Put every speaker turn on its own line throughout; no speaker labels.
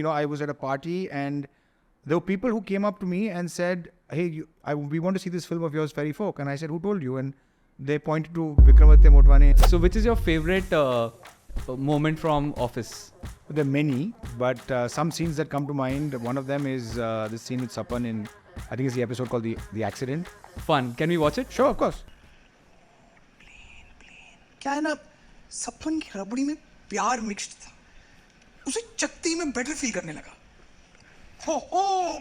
I was at a party and there were people who came up to me and said, hey, we want to see this film of yours, Fairy Folk. And I said, who told you? And they pointed to Vikramaditya, Motwane.
So which is your favorite moment from Office?
There are many, but some scenes that come to mind, one of them is this scene with Sapan in, I think it's the episode called The Accident.
Fun. Can we watch it?
Sure, of course.
क्या है ना, सपन की रबड़ी में प्यार mixed था, उसे चकती में बेटर फील करने लगा. हो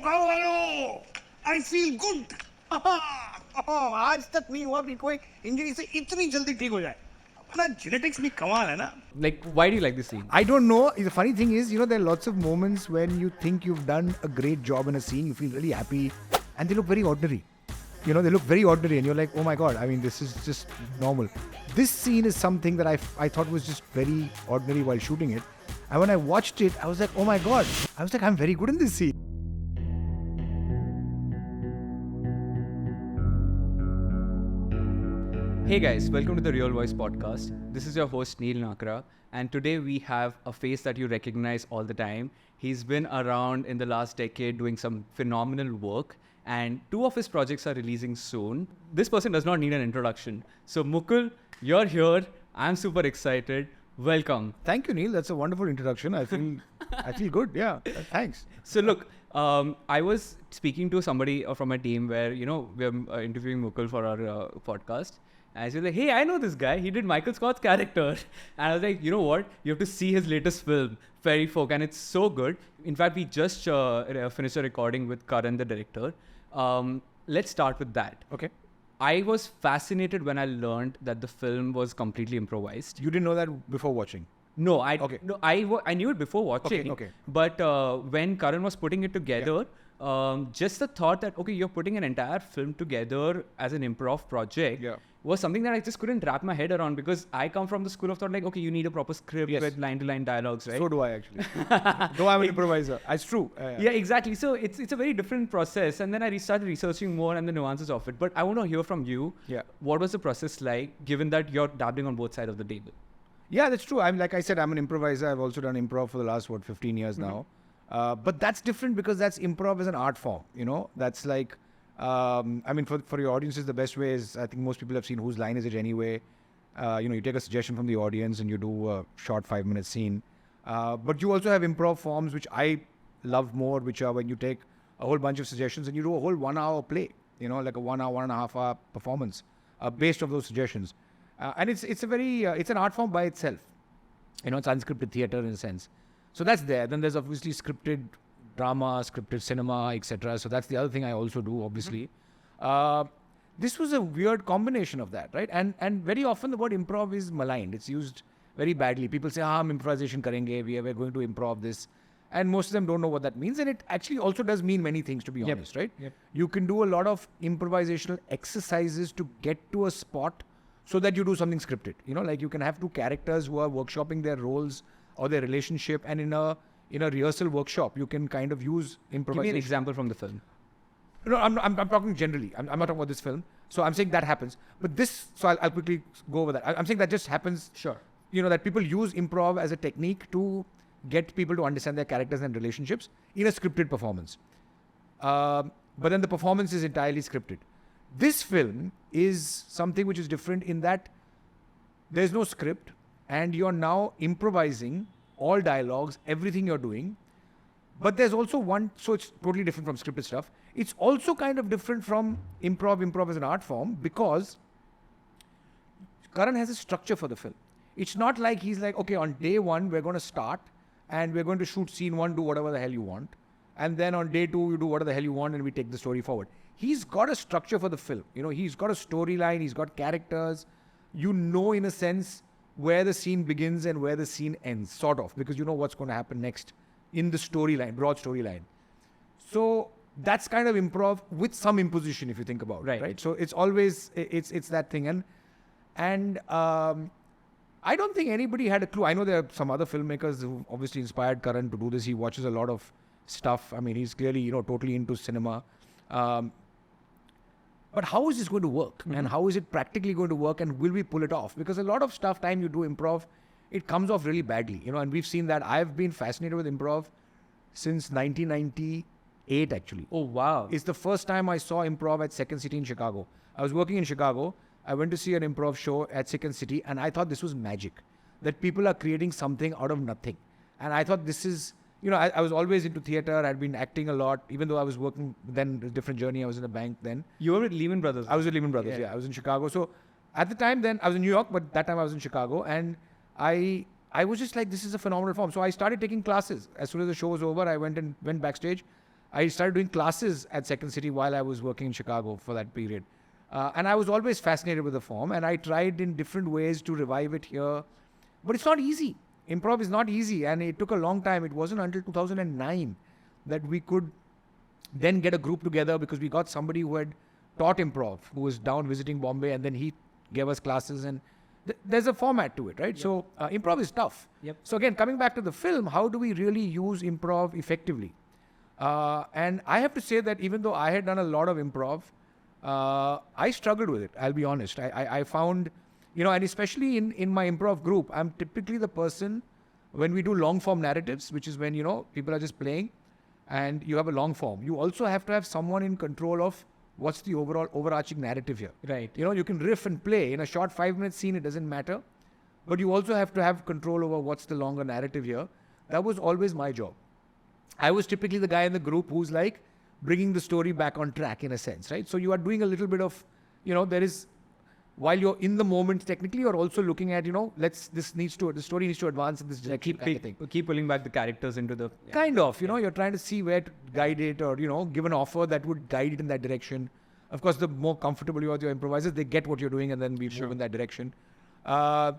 गाँव वालों, I feel good. आज तक नहीं हुआ कि कोई इंजरी से इतनी जल्दी ठीक हो जाए. अपना जेनेटिक्स भी कमाल है ना.
Like, why do you like this scene?
I don't know. The funny thing is, there are lots of moments when you think you've done a great job in a scene, you feel really happy, and they look very ordinary. They look very ordinary and you're like, oh my God, I mean, this is just normal. This scene is something that I thought was just very ordinary while shooting it. And when I watched it, I was like, oh my God. I was like, I'm very good in this scene.
Hey guys, welcome to the Real Voice podcast. This is your host Neil Nakra, and today we have a face that you recognize all the time. He's been around in the last decade doing some phenomenal work, and 2 of his projects are releasing soon. This person does not need an introduction. So Mukul, you're here. I'm super excited. Welcome.
Thank you, Neil. That's a wonderful introduction. I feel good. Yeah, thanks.
So look, I was speaking to somebody from my team where, we're interviewing Mukul for our podcast. And I was like, hey, I know this guy. He did Michael Scott's character. And I was like, you know what? You have to see his latest film, Fairy Folk. And it's so good. In fact, we just finished a recording with Karan, the director. Let's start with that.
Okay.
I was fascinated when I learned that the film was completely improvised.
You didn't know that before watching?
No, I knew it before watching.
Okay.
But when Karan was putting it together, just the thought that, okay, you're putting an entire film together as an improv project was something that I just couldn't wrap my head around, because I come from the school of thought like, okay, you need a proper script with line-to-line dialogues, right?
So do I actually. Though I'm an improviser. It's true.
Yeah, exactly. So it's a very different process. And then I started researching more and the nuances of it. But I want to hear from you.
Yeah.
What was the process like, given that you're dabbling on both sides of the table?
Yeah, that's true. Like I said, I'm an improviser. I've also done improv for the last, 15 years now. But that's different because that's improv as an art form, That's like, for your audiences, the best way is, I think most people have seen Whose Line Is It Anyway? You take a suggestion from the audience and you do a short 5-minute scene. But you also have improv forms, which I love more, which are when you take a whole bunch of suggestions and you do a whole 1-hour play, like a 1 hour, 1.5 hour performance based on those suggestions. And it's an art form by itself. It's unscripted theater in a sense. So that's there. Then there's obviously scripted drama, scripted cinema, etc. So that's the other thing I also do, obviously. This was a weird combination of that, right? And very often the word improv is maligned. It's used very badly. People say, hum improvisation karenge, we're going to improv this. And most of them don't know what that means. And it actually also does mean many things, to be honest, right?
Yep.
You can do a lot of improvisational exercises to get to a spot so that you do something scripted. Like you can have 2 characters who are workshopping their roles or their relationship, and in a rehearsal workshop, you can kind of use improvisation.
Give me an example from the film.
No, I'm talking generally. I'm not talking about this film. So I'm saying that happens. But this, so I'll quickly go over that. I'm saying that just happens.
Sure.
That people use improv as a technique to get people to understand their characters and relationships in a scripted performance. But then the performance is entirely scripted. This film is something which is different in that there's no script and you're now improvising all dialogues, everything you're doing. But there's also one, so it's totally different from scripted stuff. It's also kind of different from improv as an art form, because Karan has a structure for the film. It's not like he's like, okay, on day 1, we're going to start and we're going to shoot scene 1, do whatever the hell you want. And then on day 2, you do whatever the hell you want and we take the story forward. He's got a structure for the film. He's got a storyline, he's got characters. In a sense, where the scene begins and where the scene ends, sort of, because you know what's going to happen next in the storyline, broad storyline. So that's kind of improv with some imposition, if you think about it, right? So it's always, it's that thing. And I don't think anybody had a clue. I know there are some other filmmakers who obviously inspired Karan to do this. He watches a lot of stuff. I mean, he's clearly, totally into cinema. But how is this going to work? Mm-hmm. And how is it practically going to work? And will we pull it off? Because a lot of time you do improv, it comes off really badly, and we've seen that. I've been fascinated with improv since 1998 actually.
Oh, wow.
It's the first time I saw improv at Second City in Chicago. I was working in Chicago. I went to see an improv show at Second City, and I thought this was magic. That people are creating something out of nothing. And I thought this is, I was always into theater. I'd been acting a lot, even though I was working then, a different journey. I was in a bank then.
You were with Lehman Brothers.
I was with Lehman Brothers, yeah. I was in Chicago. So at the time then, I was in New York, but that time I was in Chicago. And I was just like, this is a phenomenal form. So I started taking classes. As soon as the show was over, I went backstage. I started doing classes at Second City while I was working in Chicago for that period. And I was always fascinated with the form, and I tried in different ways to revive it here. But it's not easy. Improv is not easy, and it took a long time. It wasn't until 2009 that we could then get a group together, because we got somebody who had taught improv, who was down visiting Bombay, and then he gave us classes, and there's a format to it, right? Yep. So improv is tough.
Yep.
So again, coming back to the film, how do we really use improv effectively? And I have to say that even though I had done a lot of improv, I struggled with it, I'll be honest. I found, and especially in my improv group, I'm typically the person, when we do long form narratives, which is when, people are just playing and you have a long form, you also have to have someone in control of what's the overall overarching narrative here.
Right.
You can riff and play. In a short 5-minute scene, it doesn't matter. But you also have to have control over what's the longer narrative here. That was always my job. I was typically the guy in the group who's like bringing the story back on track in a sense, right? So you are doing a little bit of, there is, while you're in the moment technically, you're also looking at, the story needs to advance in this direction.
Keep pulling back the characters into the... Yeah.
Kind of, you're trying to see where to guide it, or, give an offer that would guide it in that direction. Of course, the more comfortable you are with your improvisers, they get what you're doing, and then we move in that direction. And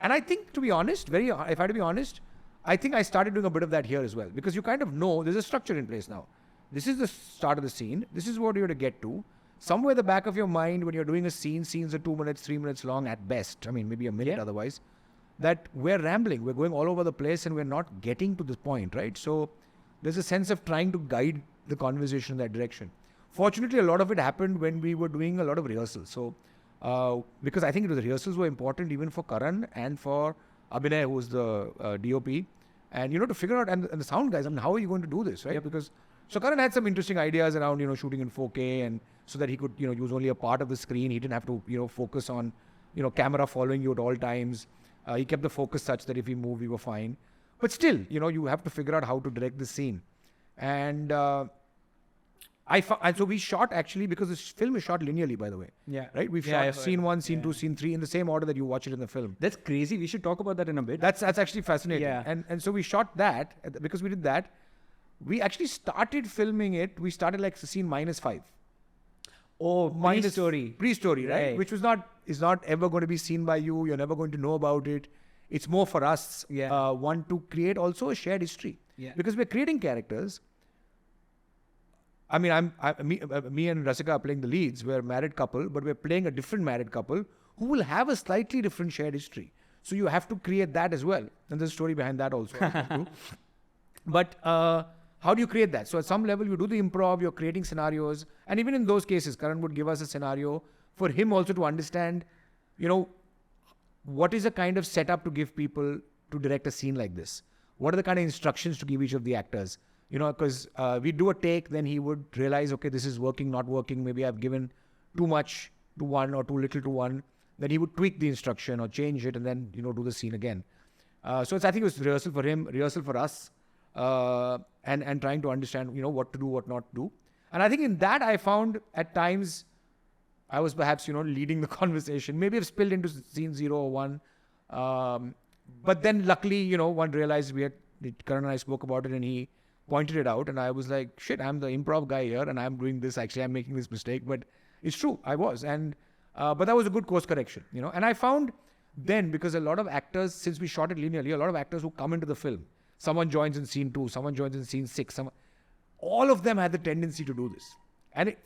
I think, to be honest, if I had to be honest, I think I started doing a bit of that here as well, because you kind of know there's a structure in place now. This is the start of the scene. This is what you're to get to. Somewhere at the back of your mind, when you're doing a scene, scenes are 2 minutes, 3 minutes long at best. I mean, maybe a minute otherwise. That we're rambling. We're going all over the place, and we're not getting to this point, right? So there's a sense of trying to guide the conversation in that direction. Fortunately, a lot of it happened when we were doing a lot of rehearsals. So, because I think the rehearsals were important even for Karan and for Abhinay, who was the DOP. And, to figure out, and the sound guys, I mean, how are you going to do this, right?
Yep.
Because, so Karan had some interesting ideas around, shooting in 4K, and so that he could, use only a part of the screen. He didn't have to, focus on, camera following you at all times. He kept the focus such that if we moved, we were fine. But still, you have to figure out how to direct the scene. And and so we shot actually, because this film is shot linearly, by the way.
Yeah.
Right? We've shot scene 1, scene 2, scene 3 in the same order that you watch it in the film.
That's crazy. We should talk about that in a bit.
That's actually fascinating.
Yeah.
And so we shot that. Because we did that, we actually started filming it. We started like scene -5.
Oh, pre-story.
Pre-story, right? Which is not ever going to be seen by you. You're never going to know about it. It's more for us, one, to create also a shared history.
Yeah.
Because we're creating characters. I mean, me and Rasika are playing the leads. We're a married couple, but we're playing a different married couple who will have a slightly different shared history. So you have to create that as well. And there's a story behind that also. But how do you create that? So at some level, you do the improv, you're creating scenarios. And even in those cases, Karan would give us a scenario for him also to understand, what is the kind of setup to give people to direct a scene like this? What are the kind of instructions to give each of the actors? Because we do a take, then he would realize, okay, this is working, not working. Maybe I've given too much to one or too little to one. Then he would tweak the instruction or change it, and then, do the scene again. I think it was rehearsal for him, rehearsal for us, and trying to understand, what to do, what not to do. And I think in that I found at times I was perhaps, leading the conversation. Maybe I've spilled into scene 0 or 1. But then luckily, one realized Karan and I spoke about it, and he pointed it out, and I was like, shit, I'm the improv guy here, and I'm doing this. Actually, I'm making this mistake, but it's true, I was. And but that was a good course correction, And I found then, because a lot of actors, since we shot it linearly, a lot of actors who come into the film, someone joins in scene 2, someone joins in scene 6, all of them had the tendency to do this. And it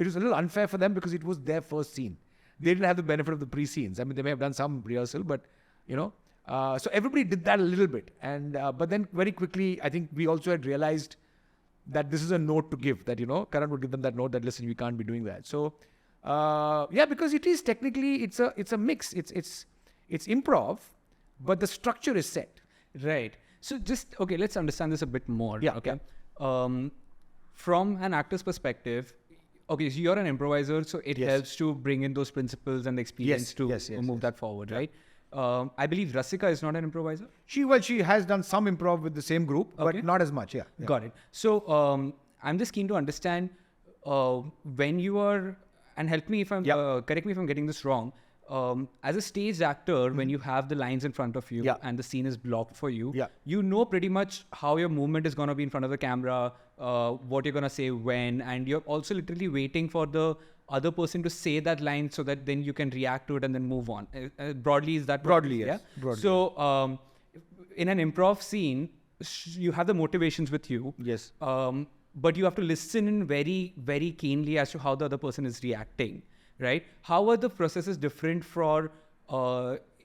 was a little unfair for them, because it was their first scene. They didn't have the benefit of the pre-scenes. I mean, they may have done some rehearsal, but, so everybody did that a little bit. And but then very quickly, I think we also had realized that this is a note to give, that, Karan would give them that note that, listen, we can't be doing that. So, because it is technically, it's a mix. It's improv, but the structure is set.
Right. So just, okay, let's understand this a bit more.
Yeah,
Okay. From an actor's perspective, okay, so you're an improviser, so it
Yes.
helps to bring in those principles and the experience to move that forward, right? I believe Rasika is not an improviser.
She has done some improv with the same group,
Okay.
but not as much. Yeah.
Got it. So I'm just keen to understand when you are, and help me if I'm, correct me if I'm getting this wrong. As a stage actor, when you have the lines in front of you and the scene is blocked for you, you know pretty much how your movement is going to be in front of the camera, what you're going to say when, and you're also literally waiting for the other person to say that line so that then you can react to it and then move on. Broadly, is that
Broadly, yes.
Yeah?
Broadly.
So in an improv scene, you have the motivations with you.
Yes.
But you have to listen in very, very keenly as to how the other person is reacting, right? How are the processes different for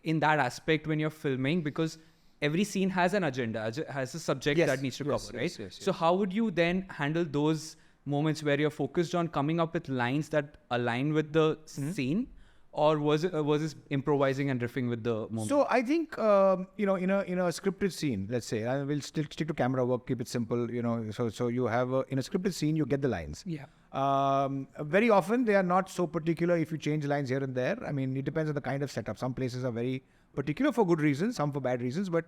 in that aspect when you're filming? Because every scene has an agenda, has a subject that needs to cover, right? So how would you then handle those moments where you're focused on coming up with lines that align with the scene? Or was it improvising and riffing with the moment?
So I think in a scripted scene, let's say, I will still stick to camera work, keep it simple. So you have in a scripted scene, you get the lines.
Yeah.
Very often they are not so particular if you change lines here and there. I mean, it depends on the kind of setup. Some places are very particular for good reasons, some for bad reasons. But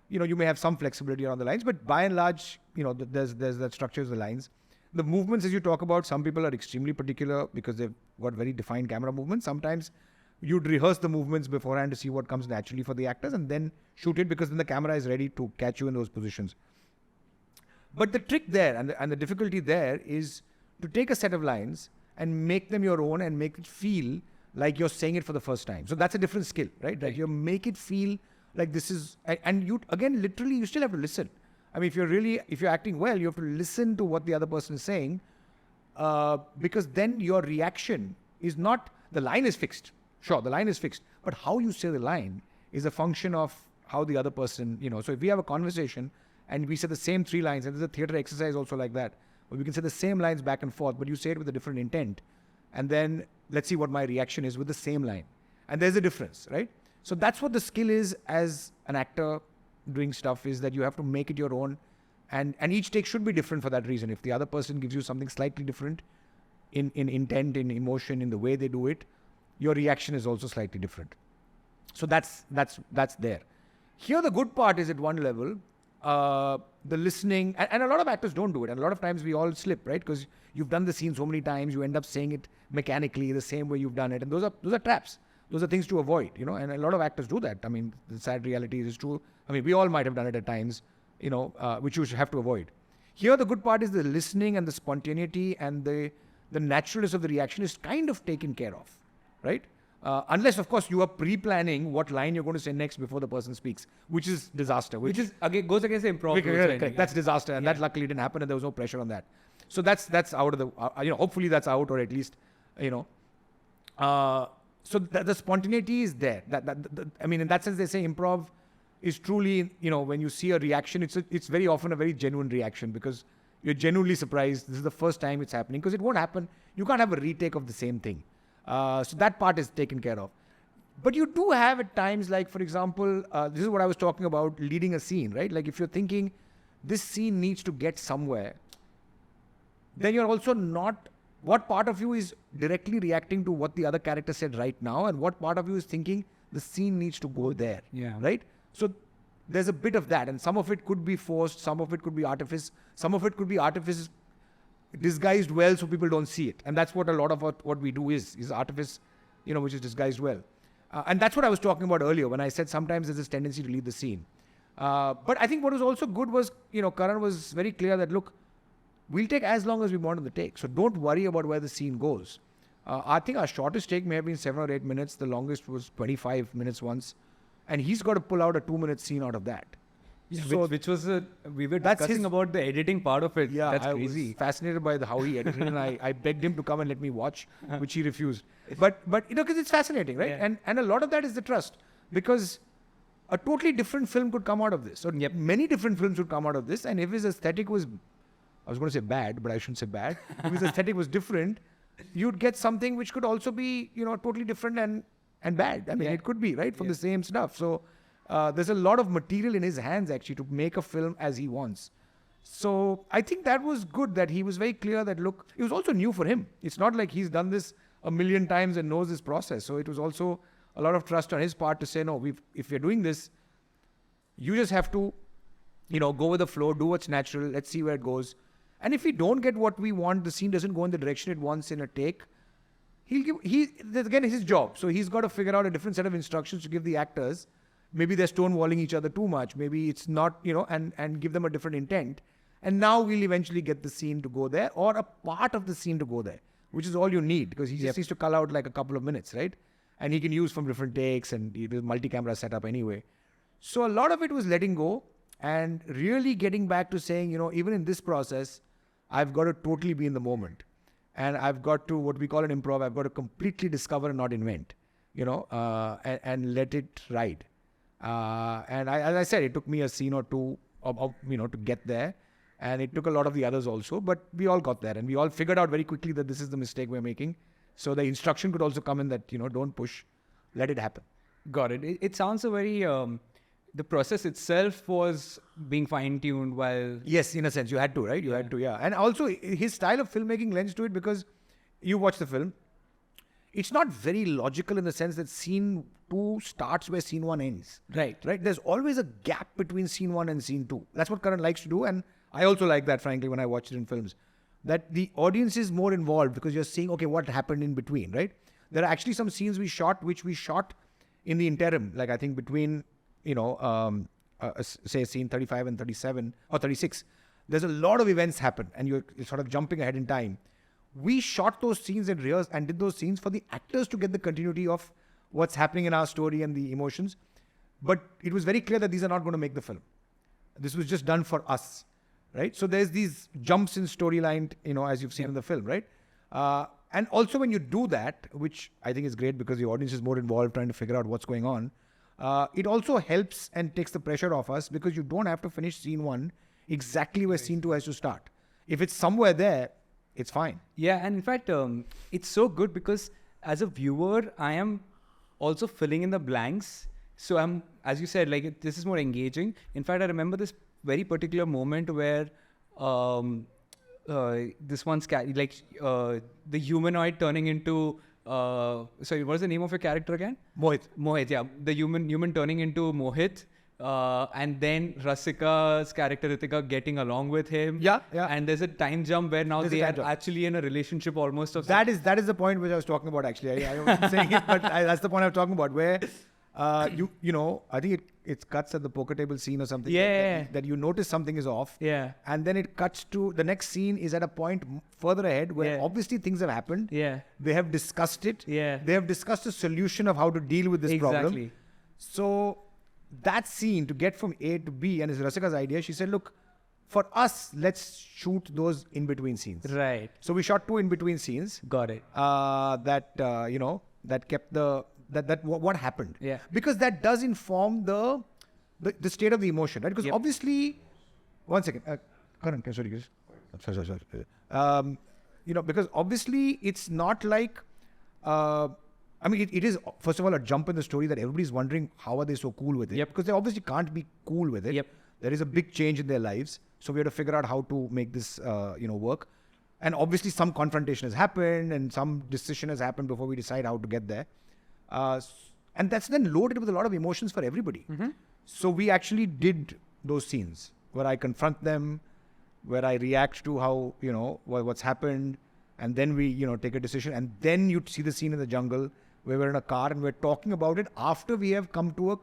you may have some flexibility around the lines. But by and large, there's that structures the lines. The movements, as you talk about, some people are extremely particular because they've got very defined camera movements. Sometimes you'd rehearse the movements beforehand to see what comes naturally for the actors and then shoot it because then the camera is ready to catch you in those positions. But the trick there and the difficulty there is to take a set of lines and make them your own and make it feel like you're saying it for the first time. So that's a different skill, right? Like you make it feel like this is, and you, again, literally, you still have to listen. I mean, if you're acting well, you have to listen to what the other person is saying, because then your reaction is not, the line is fixed. Sure, the line is fixed, but how you say the line is a function of how the other person, so if we have a conversation and we say the same 3 lines, and there's a theater exercise also like that, where we can say the same lines back and forth, but you say it with a different intent, and then let's see what my reaction is with the same line. And there's a difference, right? So that's what the skill is as an actor doing stuff, is that you have to make it your own, and each take should be different for that reason. If the other person gives you something slightly different in intent, in emotion, in the way they do it, your reaction is also slightly different. So that's there. Here the good part is at one level, the listening, and a lot of actors don't do it, and a lot of times we all slip, right? Because you've done the scene so many times, you end up saying it mechanically the same way you've done it, and those are traps. Those are things to avoid, and a lot of actors do that. I mean, the sad reality is true. I mean, we all might have done it at times, which you should have to avoid. Here, the good part is the listening and the spontaneity and the naturalness of the reaction is kind of taken care of, right? Unless, of course, you are pre-planning what line you're going to say next before the person speaks, which is disaster.
Which is, again, goes against the improv.
Correct. That's disaster, and that luckily didn't happen, and there was no pressure on that. So that's out of the, hopefully that's out, or at least, so the spontaneity is there. I mean, in that sense, they say improv is truly, when you see a reaction, it's very often a very genuine reaction because you're genuinely surprised. This is the first time it's happening, because it won't happen. You can't have a retake of the same thing. So that part is taken care of. But you do have at times, like, for example, this is what I was talking about, leading a scene, right? Like if you're thinking this scene needs to get somewhere, then you're also not, what part of you is directly reacting to what the other character said right now, and what part of you is thinking the scene needs to go there, right? So there's a bit of that, and some of it could be forced, some of it could be artifice, some of it could be artifice disguised well so people don't see it. And that's what a lot of what we do is artifice, which is disguised well. And that's what I was talking about earlier when I said sometimes there's this tendency to leave the scene. But I think what was also good was, Karan was very clear that, look, we'll take as long as we want on the take. So don't worry about where the scene goes. I think our shortest take may have been 7 or 8 minutes. The longest was 25 minutes once. And he's got to pull out a 2-minute scene out of that.
Yeah, so which was we were discussing about the editing part of it.
Yeah,
that's
I
crazy.
was fascinated by how he edited, and I begged him to come and let me watch, which he refused. But because it's fascinating, right?
Yeah.
And a lot of that is the trust, because a totally different film could come out of this, or many different films would come out of this. And if his aesthetic was, I was going to say bad, but I shouldn't say bad. If his aesthetic was different, you'd get something which could also be, totally different and bad. I mean, it could be, right, from the same stuff. So there's a lot of material in his hands actually to make a film as he wants. So I think that was good, that he was very clear that, look, it was also new for him. It's not like he's done this a million times and knows this process. So it was also a lot of trust on his part to say, no, if we're doing this, you just have to, go with the flow, do what's natural, let's see where it goes. And if we don't get what we want, the scene doesn't go in the direction it wants in a take, that's again his job. So he's got to figure out a different set of instructions to give the actors. Maybe they're stonewalling each other too much. Maybe it's not, and give them a different intent. And now we'll eventually get the scene to go there, or a part of the scene to go there, which is all you need, because he just needs to cull out like a couple of minutes, right? And he can use from different takes, and there's multi-camera setup anyway. So a lot of it was letting go and really getting back to saying, even in this process, I've got to totally be in the moment. And I've got to, what we call an improv, I've got to completely discover and not invent, and let it ride. And as I said, it took me a scene or two, to get there. And it took a lot of the others also, but we all got there. And we all figured out very quickly that this is the mistake we're making. So the instruction could also come in that, don't push, let it happen.
Got it. It sounds a very, the process itself was being fine-tuned while...
Yes, in a sense, you had to, right? You had to, yeah. And also his style of filmmaking lends to it, because you watch the film. It's not very logical in the sense that scene 2 starts where scene 1 ends.
Right.
There's always a gap between scene 1 and scene 2. That's what Karan likes to do, and I also like that, frankly, when I watch it in films. That the audience is more involved, because you're seeing, okay, what happened in between, right? There are actually some scenes which we shot in the interim, like I think between, say scene 35 and 37 or 36. There's a lot of events happen, and you're sort of jumping ahead in time. We shot those scenes and rehearsed and did those scenes for the actors to get the continuity of what's happening in our story and the emotions. But it was very clear that these are not going to make the film. This was just done for us. Right? So there's these jumps in storyline, as you've seen in the film, right? And also when you do that, which I think is great because the audience is more involved trying to figure out what's going on, it also helps and takes the pressure off us, because you don't have to finish scene 1 exactly where scene 2 has to start. If it's somewhere there, it's fine.
Yeah, and in fact, it's so good because as a viewer, I am also filling in the blanks. So I'm, as you said, like this is more engaging. In fact, I remember this very particular moment where this one's the humanoid turning into sorry, what is the name of your character again? Mohit, yeah. The human turning into Mohit, and then Rasika's character Ritika getting along with him.
Yeah.
And there's a time jump where now they are actually in a relationship almost of...
That is the point which I was talking about actually. I wasn't saying it, but that's the point I was talking about, where I think it cuts at the poker table scene or something. That you notice something is off.
Yeah.
And then it cuts to the next scene is at a point further ahead where obviously things have happened.
Yeah.
They have discussed it.
Yeah.
They have discussed a solution of how to deal with this problem. So that scene, to get from A to B, and it's Rasika's idea, she said, look, for us, let's shoot those in-between scenes.
Right.
So we shot 2 in-between scenes.
Got it.
That kept what happened.
Yeah.
Because that does inform the state of the emotion, right? Because obviously, one second, Karan, sorry. Because obviously it's not like, it is, first of all, a jump in the story that everybody's wondering how are they so cool with it.
Yep.
Because they obviously can't be cool with it.
Yep.
There is a big change in their lives. So we have to figure out how to make this, work. And obviously some confrontation has happened and some decision has happened before we decide how to get there. And that's then loaded with a lot of emotions for everybody.
Mm-hmm.
So we actually did those scenes where I confront them, where I react to how, what's happened. And then we, take a decision. And then you see the scene in the jungle where we're in a car and we're talking about it after we have come to a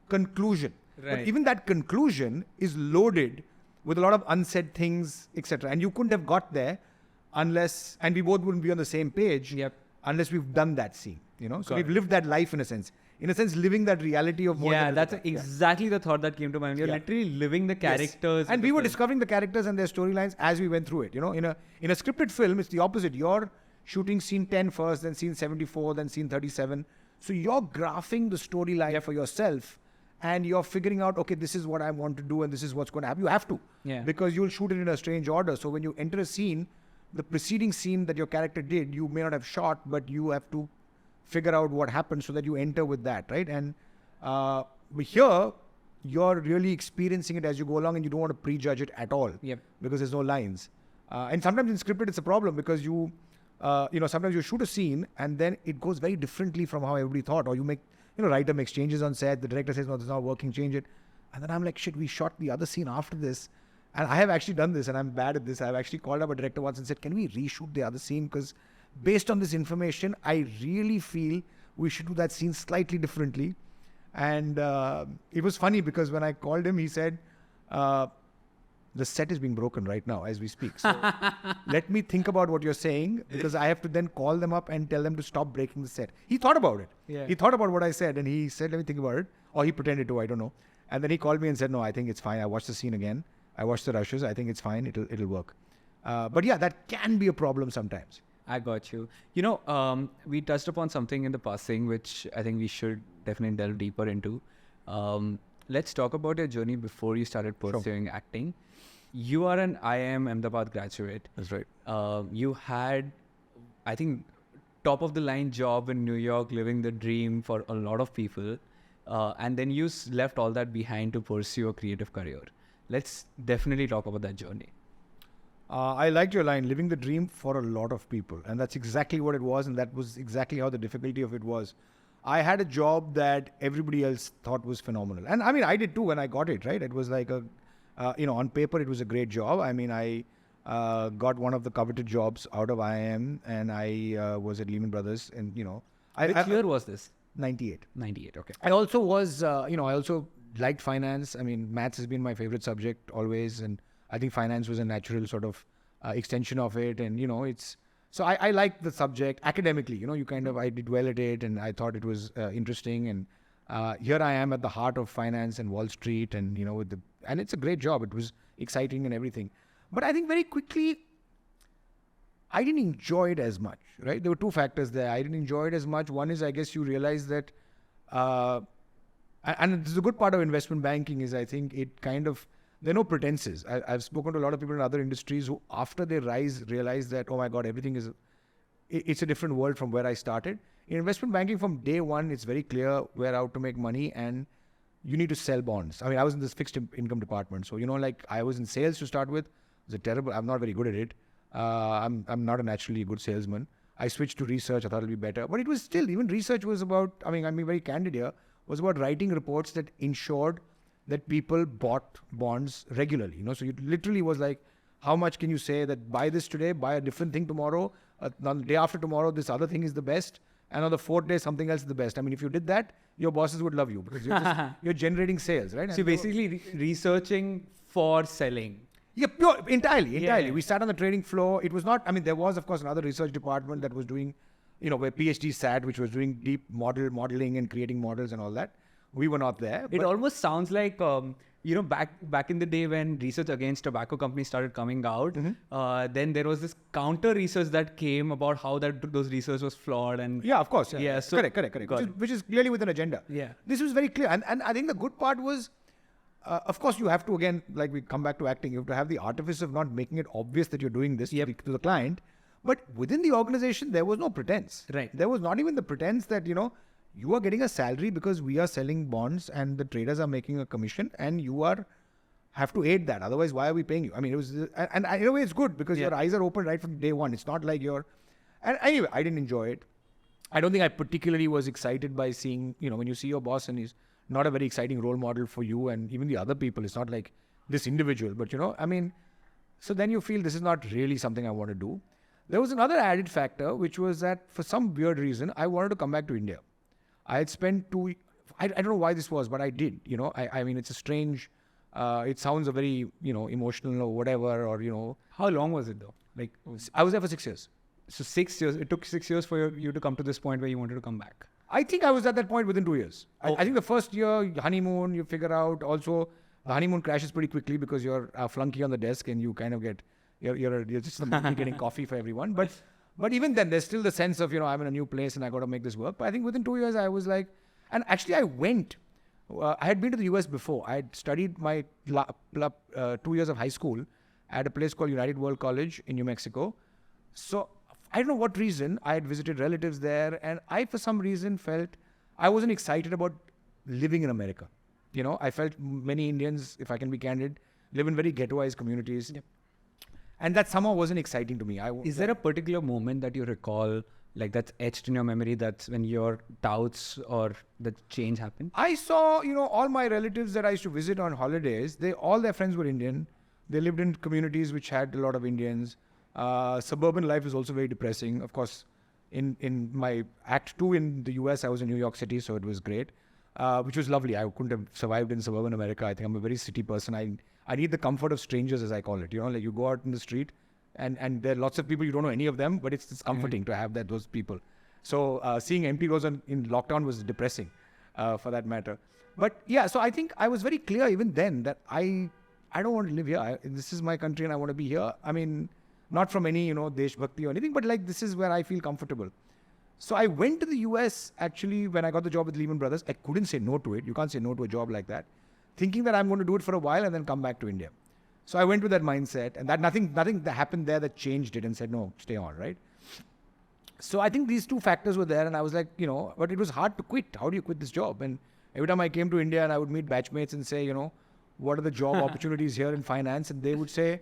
conclusion.
Right.
But even that conclusion is loaded with a lot of unsaid things, etc. And you couldn't have got there unless, and we both wouldn't be on the same page unless we've done that scene, So we've lived that life in a sense, living that reality of more.
Yeah, that's exactly the thought that came to mind. You're literally living the characters.
Yes. And we were discovering the characters and their storylines as we went through it. In a scripted film, it's the opposite. You're shooting scene 10 first, then scene 74, then scene 37. So you're graphing the storyline for yourself. And you're figuring out, okay, this is what I want to do and this is what's going to happen. You have to.
Yeah.
Because you'll shoot it in a strange order. So when you enter a scene, the preceding scene that your character did, you may not have shot, but you have to figure out what happened so that you enter with that, right? And But here, you're really experiencing it as you go along, and you don't want to prejudge it at all.
Yep.
Because there's no lines. And sometimes in scripted, it's a problem because sometimes you shoot a scene and then it goes very differently from how everybody thought. Or you make, writer makes changes on set. The director says, no, this is not working, change it. And then I'm like, shit, we shot the other scene after this. And I have actually done this, and I'm bad at this. I've actually called up a director once and said, can we reshoot the other scene? Because based on this information, I really feel we should do that scene slightly differently. And it was funny because when I called him, he said, the set is being broken right now as we speak. So let me think about what you're saying, because I have to then call them up and tell them to stop breaking the set. He thought about it.
Yeah.
He thought about what I said, and he said, let me think about it. Or he pretended to, I don't know. And then he called me and said, no, I think it's fine. I watched the scene again. I watched the rushes. I think it's fine. It'll work. But yeah, that can be a problem sometimes.
I got you. We touched upon something in the passing, which I think we should definitely delve deeper into. Let's talk about your journey before you started pursuing acting. You are an IIM Ahmedabad graduate.
That's right.
You had, I think, top of the line job in New York, living the dream for a lot of people. And then you left all that behind to pursue a creative career. Let's definitely talk about that journey.
I liked your line, living the dream for a lot of people. And that's exactly what it was. And that was exactly how the difficulty of it was. I had a job that everybody else thought was phenomenal. And I mean, I did too when I got it, right? It was like on paper, it was a great job. I mean, I got one of the coveted jobs out of IIM, and I was at Lehman Brothers. And,
Which year was this?
98.
98, okay.
I also was, I also liked finance. I mean, maths has been my favorite subject always. And I think finance was a natural sort of extension of it. And, so I liked the subject academically. I did well at it, and I thought it was interesting. And here I am at the heart of finance and Wall Street, and, and it's a great job. It was exciting and everything. But I think very quickly, I didn't enjoy it as much, right? There were two factors there. I didn't enjoy it as much. One is, I guess you realize that, and this is a good part of investment banking, is I think it kind of, there are no pretenses. I've spoken to a lot of people in other industries who, after they realize that, oh my God, everything it's a different world from where I started. In investment banking, from day one, it's very clear we're out to make money, and you need to sell bonds. I mean, I was in this fixed income department. So, I was in sales to start with. It was I'm not very good at it. I'm not a naturally good salesman. I switched to research. I thought it'll be better. But it was still, even research was about, I'm being very candid here, was about writing reports that ensured that people bought bonds regularly. So it literally was like, how much can you say that buy this today, buy a different thing tomorrow, on the day after tomorrow, this other thing is the best, and on the fourth day, something else is the best. I mean, if you did that, your bosses would love you, because you're generating sales, right?
So you're basically researching for selling.
Yeah, entirely.
Yeah.
We sat on the trading floor. It was not, there was, of course, another research department that was doing, where PhD sat, which was doing deep modeling and creating models and all that. We were not there.
It almost sounds like, back in the day when research against tobacco companies started coming out, then there was this counter research that came about how those research was flawed. And
yeah, of course.
Yeah, so
correct. Which is clearly with an agenda.
Yeah.
This was very clear. And I think the good part was, of course, you have to, again, like we come back to acting, you have to have the artifice of not making it obvious that you're doing this to the client. But within the organization, there was no pretense.
Right.
There was not even the pretense that, you are getting a salary because we are selling bonds and the traders are making a commission, and you have to aid that. Otherwise, why are we paying you? It was, and in a way it's good because your eyes are open right from day one. It's not like and anyway, I didn't enjoy it. I don't think I particularly was excited by seeing, when you see your boss and he's not a very exciting role model for you and even the other people. It's not like this individual, but so then you feel this is not really something I want to do. There was another added factor, which was that for some weird reason, I wanted to come back to India. I had spent I don't know why this was, but I did, it's a strange, it sounds a very, emotional or whatever, or,
how long was it though? Like,
I was there for 6 years.
So 6 years, it took 6 years for you to come to this point where you wanted to come back.
I think I was at that point within 2 years. I think the first year, honeymoon, you figure out. Also, the honeymoon crashes pretty quickly because you're a flunky on the desk and you kind of get, you're just the monkey getting coffee for everyone. But even then, there's still the sense of, I'm in a new place and I got to make this work. But I think within 2 years, I was like, and actually I went, I had been to the US before. I had studied my 2 years of high school at a place called United World College in New Mexico. So I don't know what reason, I had visited relatives there, and I, for some reason, felt I wasn't excited about living in America. I felt many Indians, if I can be candid, live in very ghettoized communities.
Yep.
And that somehow wasn't exciting to me.
Is there a particular moment that you recall, like that's etched in your memory, that's when your doubts or the change happened?
I saw, all my relatives that I used to visit on holidays, all their friends were Indian. They lived in communities which had a lot of Indians. Suburban life is also very depressing. Of course, in my Act 2 in the US, I was in New York City, so it was great, which was lovely. I couldn't have survived in suburban America. I think I'm a very city person. I need the comfort of strangers, as I call it. Like you go out in the street and there are lots of people, you don't know any of them, but it's comforting to have those people. So seeing empty rows in lockdown was depressing for that matter. But yeah, so I think I was very clear even then that I don't want to live here. This is my country and I want to be here. I mean, not from any, Desh Bhakti or anything, but like this is where I feel comfortable. So I went to the US actually when I got the job with Lehman Brothers. I couldn't say no to it. You can't say no to a job like that. Thinking that I'm going to do it for a while and then come back to India. So I went with that mindset, and that nothing that happened there that changed it and said, no, stay on, right? So I think these two factors were there, and I was like, but it was hard to quit. How do you quit this job? And every time I came to India and I would meet batchmates and say, what are the job opportunities here in finance? And they would say,